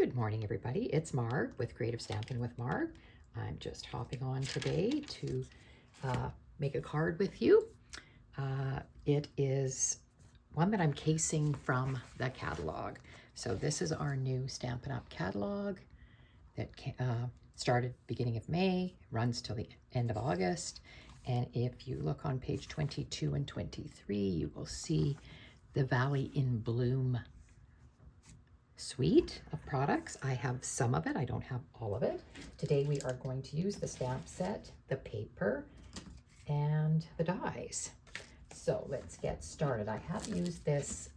Good morning, everybody. It's Marg with Creative Stamping with Marg. I'm just hopping on today to make a card with you. It is one that I'm casing from the catalog. So this is our new Stampin' Up! Catalog that started beginning of May, runs till the end of August. And if you look on page 22 and 23, you will see the Valley in Bloom suite of products. I have some of it. I don't have all of it. Today we are going to use the stamp set, the paper, and the dies. So let's get started. I have used this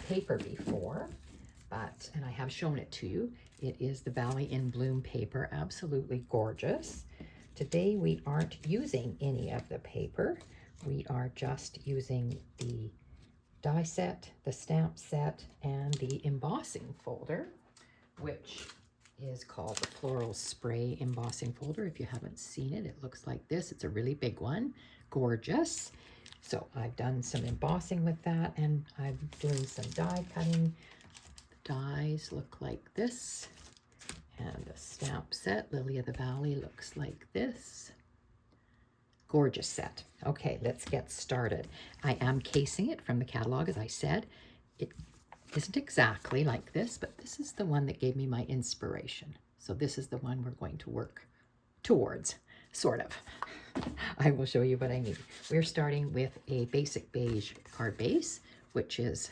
paper before, and I have shown it to you. It is the Valley in Bloom paper, absolutely gorgeous. Today we aren't using any of the paper. We are just using the die set, the stamp set, and the embossing folder, which is called the Floral Spray Embossing Folder. If you haven't seen it, it looks like this. It's a really big one, gorgeous. So I've done some embossing with that, and I'm doing some die cutting. The dies look like this, and the stamp set, Lily of the Valley, looks like this. Gorgeous set. Okay, let's get started. I am casing it from the catalog, as I said. It isn't exactly like this, but this is the one that gave me my inspiration. So this is the one we're going to work towards, sort of. I will show you what I mean. We're starting with a basic beige card base, which is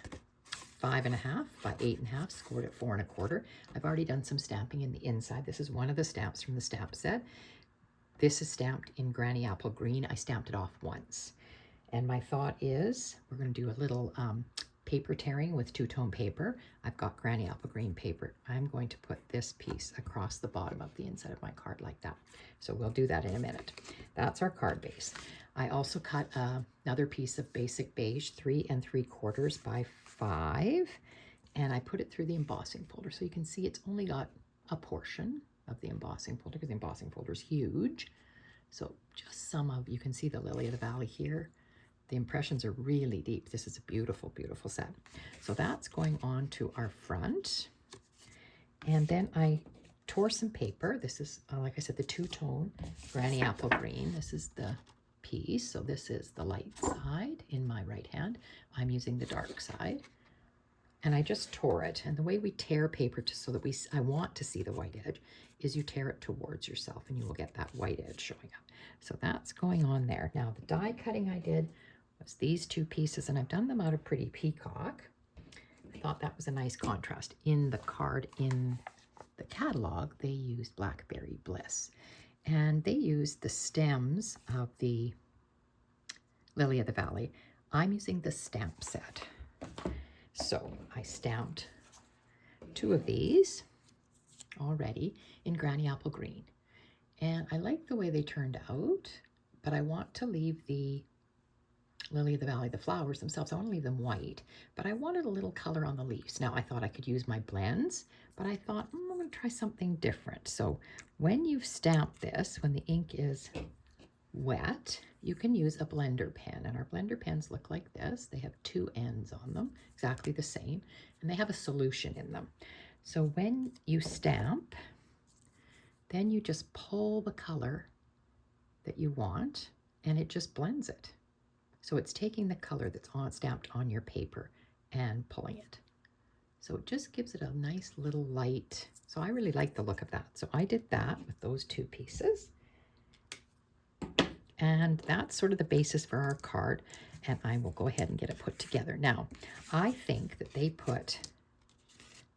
5.5 by 8.5, scored at 4 1/4. I've already done some stamping in the inside. This is one of the stamps from the stamp set. This is stamped in Granny Apple Green. I stamped it off once. And my thought is we're going to do a little paper tearing with two-tone paper. I've got Granny Apple Green paper. I'm going to put this piece across the bottom of the inside of my card like that. So we'll do that in a minute. That's our card base. I also cut another piece of basic beige, 3 3/4 by 5. And I put it through the embossing folder. So you can see it's only got a portion of the embossing folder because the embossing folder is huge. So just some of, you can see the Lily of the Valley here. The impressions are really deep. This is a beautiful, beautiful set. So that's going on to our front. And then I tore some paper. This is, like I said, the two-tone Granny Apple Green. This is the piece. So this is the light side in my right hand. I'm using the dark side. And I just tore it. And the way we tear paper so that I want to see the white edge is you tear it towards yourself and you will get that white edge showing up. So that's going on there. Now the die cutting I did was these two pieces, and I've done them out of Pretty Peacock. I thought that was a nice contrast. In the card in the catalog, they used Blackberry Bliss. And they used the stems of the Lily of the Valley. I'm using the stamp set. So I stamped 2 of these already in Granny Apple Green. And I like the way they turned out, but I want to leave the Lily of the Valley, the flowers themselves, I want to leave them white, but I wanted a little color on the leaves. Now I thought I could use my blends, but I thought, I'm going to try something different. So when you've stamped this, when the ink is wet, you can use a blender pen, and our blender pens look like this. They have 2 ends on them, exactly the same, and they have a solution in them. So when you stamp, then you just pull the color that you want, and it just blends it. So it's taking the color that's stamped on your paper and pulling it. So it just gives it a nice little light. So I really like the look of that. So I did that with those 2 pieces. And that's sort of the basis for our card, and I will go ahead and get it put together. Now, I think that they put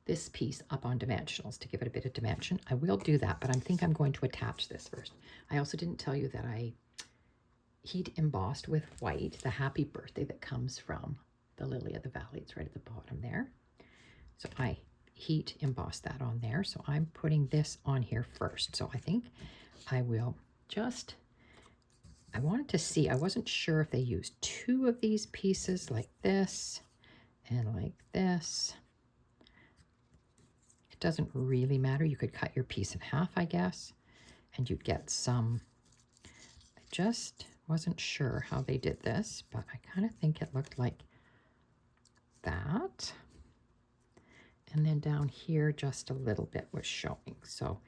this piece up on dimensionals to give it a bit of dimension. I will do that, but I think I'm going to attach this first. I also didn't tell you that I heat embossed with white the happy birthday that comes from the Lily of the Valley. It's right at the bottom there. So I heat embossed that on there. So I'm putting this on here first. So I think I will just... I wanted to see, I wasn't sure if they used 2 of these pieces like this and like this. It doesn't really matter. You could cut your piece in half, I guess, and you'd get some. I just wasn't sure how they did this, but I kind of think it looked like that. And then down here, just a little bit was showing. So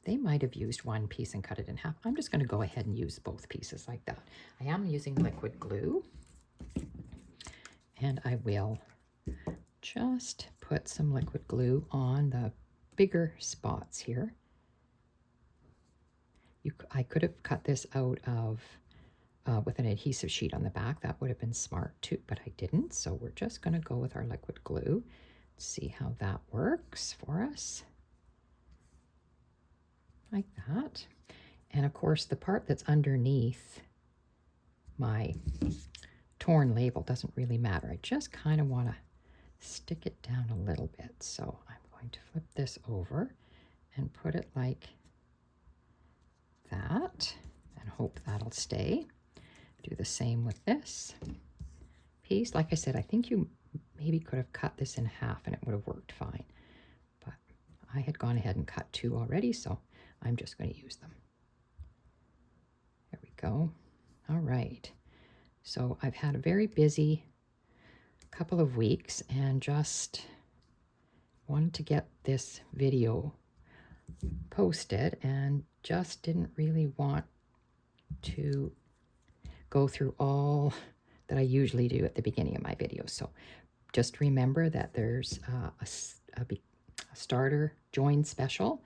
they might have used one piece and cut it in half. I'm just going to go ahead and use both pieces like that. I am using liquid glue. And I will just put some liquid glue on the bigger spots here. I could have cut this out of with an adhesive sheet on the back. That would have been smart too, but I didn't. So we're just going to go with our liquid glue. See how that works for us. Like that. And of course, the part that's underneath my torn label doesn't really matter. I just kind of want to stick it down a little bit. So I'm going to flip this over and put it like that and hope that'll stay. Do the same with this piece. Like I said, I think you maybe could have cut this in half and it would have worked fine. But I had gone ahead and cut two already, so I'm just going to use them. There we go. All right. So I've had a very busy couple of weeks and just wanted to get this video posted and just didn't really want to go through all that I usually do at the beginning of my videos. So just remember that there's a starter join special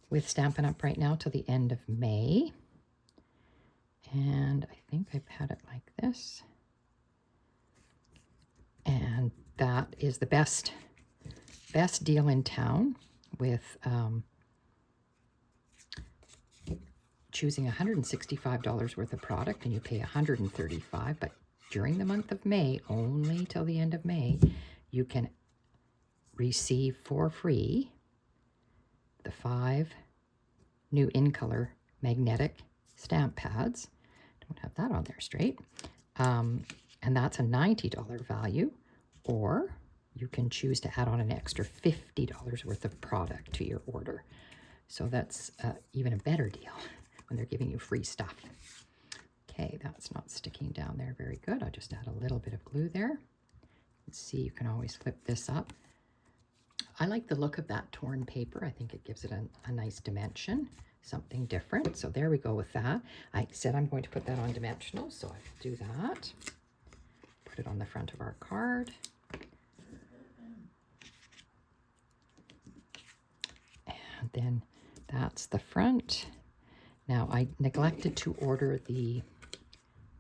with Stampin' Up! Right now till the end of May. And I think I've had it like this. And that is the best deal in town with choosing $165 worth of product, and you pay $135. But during the month of May, only till the end of May, you can receive for free the 5 new in color magnetic stamp pads. Don't have that on there straight. And that's a $90 value, or you can choose to add on an extra $50 worth of product to your order. So that's even a better deal when they're giving you free stuff. Okay, that's not sticking down there very good. I'll just add a little bit of glue there. Let's see, you can always flip this up. I like the look of that torn paper. I think it gives it a nice dimension, something different. So there we go with that. I said I'm going to put that on dimensional, so I will do that. Put it on the front of our card. And then that's the front. Now, I neglected to order the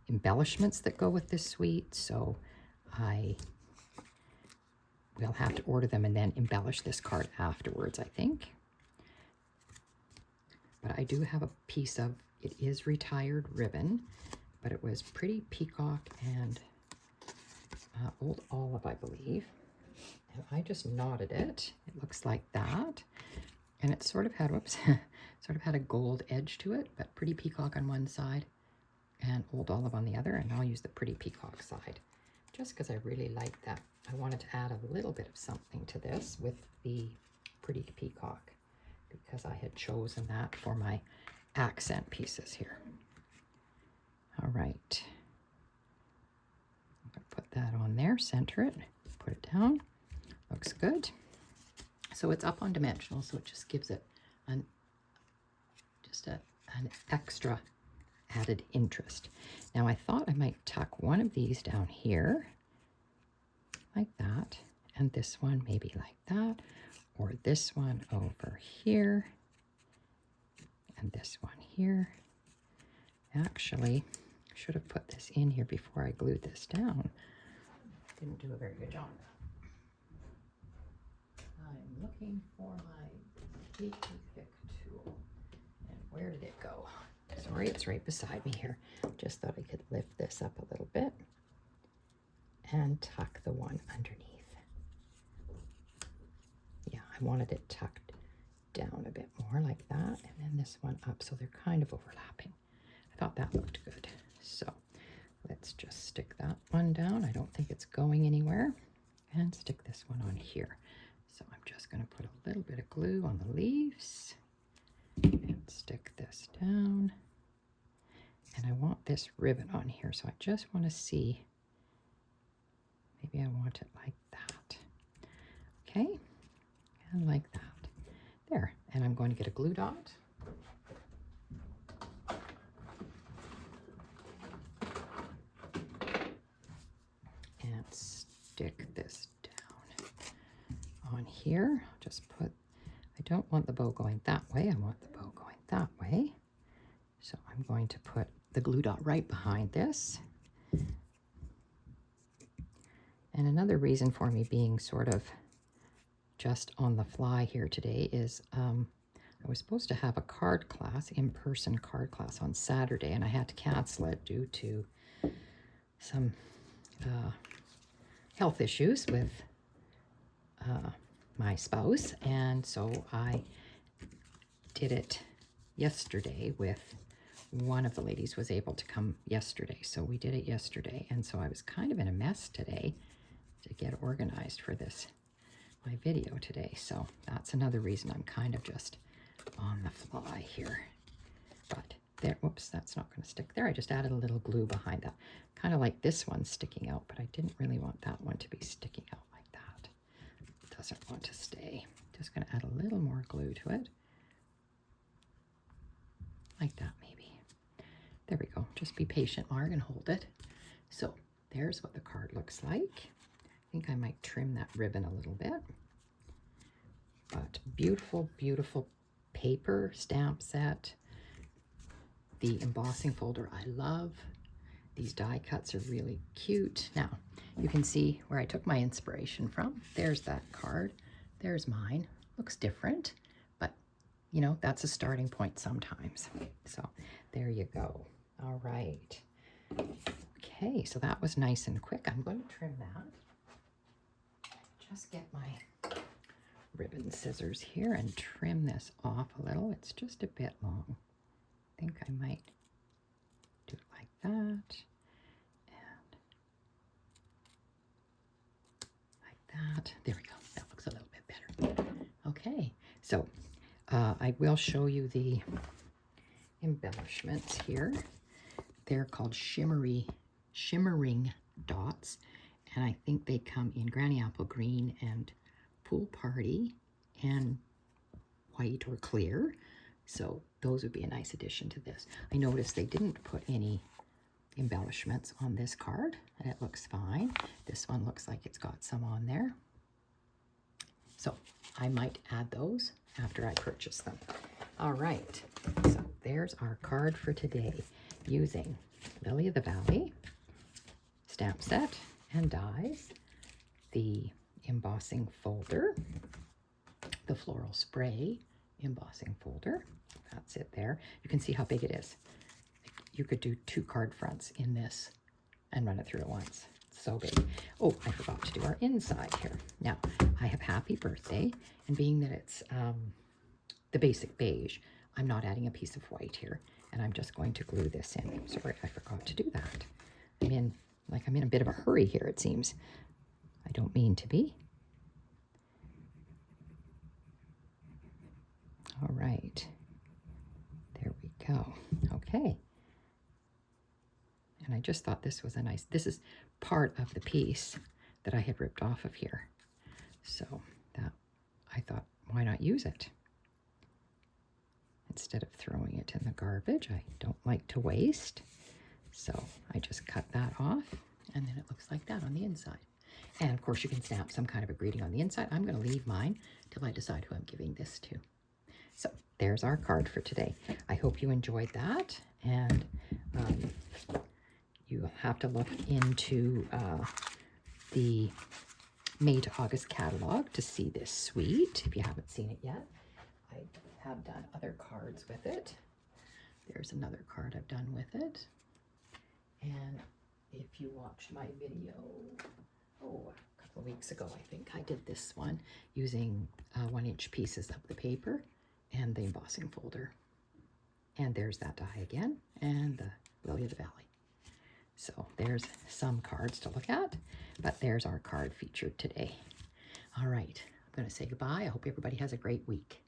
embellishments that go with this suite, so I will have to order them and then embellish this card afterwards, I think. But I do have a piece of, it is retired ribbon, but it was Pretty Peacock and Old Olive, I believe. And I just knotted it. It looks like that. And it sort of had, whoops, sort of had a gold edge to it, but Pretty Peacock on one side and Old Olive on the other. And I'll use the Pretty Peacock side just because I really like that. I wanted to add a little bit of something to this with the Pretty Peacock because I had chosen that for my accent pieces here. All right. I'm going to put that on there, center it, put it down. Looks good. So it's up on dimensional, so it just gives it an extra added interest. Now I thought I might tuck one of these down here like that, and this one maybe like that, or this one over here, and this one here. Actually, I should have put this in here before I glued this down. Didn't do a very good job. I'm looking for my big pick tool. And where did it go? Sorry, it's right beside me here. Just thought I could lift this up a little bit and tuck the one underneath. Yeah, I wanted it tucked down a bit more like that, and then this one up so they're kind of overlapping. I thought that looked good. So let's just stick that one down. I don't think it's going anywhere. And stick this one on here. So I'm just going to put a little bit of glue on the leaves and stick this down. And I want this ribbon on here, so I just want to see, maybe I want it like that. Okay, and like that. There, and I'm going to get a glue dot. And stick this down on here. Just put, I don't want the bow going that way, I want the bow going that way. So I'm going to put the glue dot right behind this. And another reason for me being sort of just on the fly here today is I was supposed to have a card class, in-person card class on Saturday, and I had to cancel it due to some health issues with my spouse. And so I did it yesterday with one of the ladies was able to come yesterday. So we did it yesterday. And so I was kind of in a mess today to get organized for this, my video today. So that's another reason I'm kind of just on the fly here. But there, whoops, that's not going to stick there. I just added a little glue behind that. Kind of like this one sticking out, but I didn't really want that one to be sticking out like that. It doesn't want to stay. Just going to add a little more glue to it. Like that maybe. There we go. Just be patient, Marg, and hold it. So there's what the card looks like. I think I might trim that ribbon a little bit. But beautiful, beautiful paper stamp set. The embossing folder I love. These die cuts are really cute. Now, you can see where I took my inspiration from. There's that card. There's mine. Looks different, but you know, that's a starting point sometimes. So there you go. All right. Okay, so that was nice and quick. I'm going to trim that. Just get my ribbon scissors here and trim this off a little. It's just a bit long. I think I might do it like that. And like that. There we go. That looks a little bit better. Okay, so I will show you the embellishments here. They're called shimmering dots, and I think they come in Granny Apple Green and Pool Party and white or clear. So those would be a nice addition to this. I noticed they didn't put any embellishments on this card, and it looks fine. This one looks like it's got some on there. So I might add those after I purchase them. All right, so there's our card for today using Lily of the Valley stamp set and dies, the embossing folder, the floral spray embossing folder. That's it there. You can see how big it is. You could do 2 card fronts in this and run it through at once. It's so big. Oh, I forgot to do our inside here. Now, I have Happy Birthday, and being that it's the basic beige, I'm not adding a piece of white here, and I'm just going to glue this in. Sorry, I forgot to do that. I'm in a bit of a hurry here, it seems. I don't mean to be. All right, there we go. Okay. And I just thought this was a nice, this is part of the piece that I had ripped off of here. So that, I thought, why not use it? Instead of throwing it in the garbage, I don't like to waste. So I just cut that off, and then it looks like that on the inside. And of course you can stamp some kind of a greeting on the inside. I'm going to leave mine till I decide who I'm giving this to. So there's our card for today. I hope you enjoyed that, and you have to look into the May to August catalog to see this suite if you haven't seen it yet. I have done other cards with it. There's another card I've done with it. And if you watched my video, a couple of weeks ago, I think I did this one using 1-inch pieces of the paper and the embossing folder. And there's that die again, and the Lily of the Valley. So there's some cards to look at, but there's our card featured today. All right, I'm going to say goodbye. I hope everybody has a great week.